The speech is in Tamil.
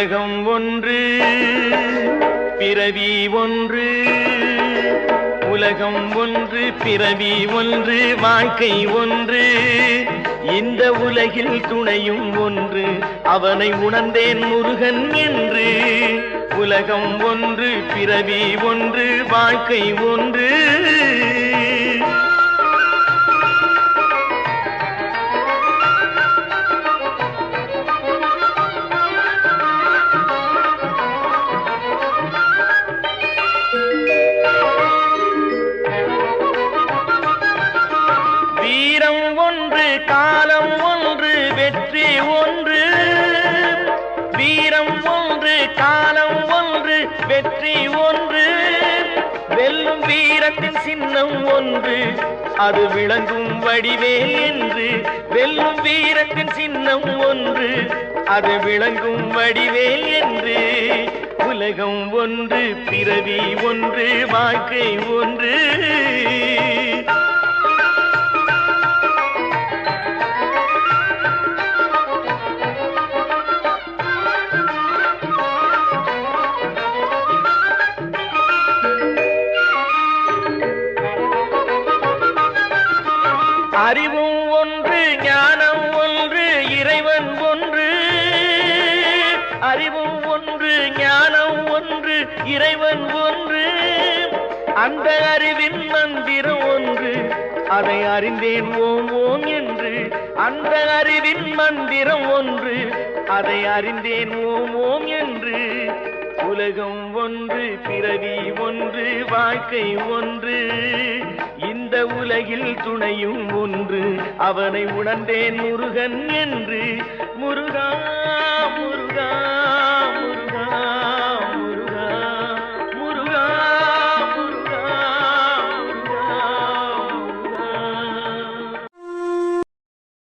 உலகம் ஒன்று பிறவி ஒன்று, உலகம் ஒன்று பிறவி ஒன்று, வாழ்க்கை ஒன்று. இந்த உலகில் துணையும் ஒன்று, அவனை உணர்ந்தேன் முருகன் என்று. உலகம் ஒன்று பிறவி ஒன்று, வாழ்க்கை ஒன்று. வீரம் ஒன்று காலம் ஒன்று வெற்றி ஒன்று, வீரம் ஒன்று காலம் ஒன்று வெற்றி ஒன்று. வெல்லும் வீரத்தின் சின்னம் ஒன்று, அது விளங்கும் வடிவேல் என்று. வெல்லும் வீரத்தின் சின்னம் ஒன்று, அது விளங்கும் வடிவேல் என்று. உலகம் ஒன்று பிறவி ஒன்று, வாழ்க்கை ஒன்று. அறிவும் ஒன்று ஞானம் ஒன்று, இறைவன் ஒன்று. அறிவும் ஒன்று ஞானம் ஒன்று, இறைவன் ஒன்று. அந்த அறிவின் மந்திரம் ஒன்று, அதை அறிந்தேன் ஓம் ஓம் என்று. அந்த அறிவின் மந்திரம் ஒன்று, அதை அறிந்தேன் ஓம் ஓம் என்று. உலகம் ஒன்று பிறவி ஒன்று, வாழ்க்கை ஒன்று. இந்த உலகில் துணையும் ஒன்று, அவனை உணர்ந்தேன் முருகன் என்று. முருகா முருகா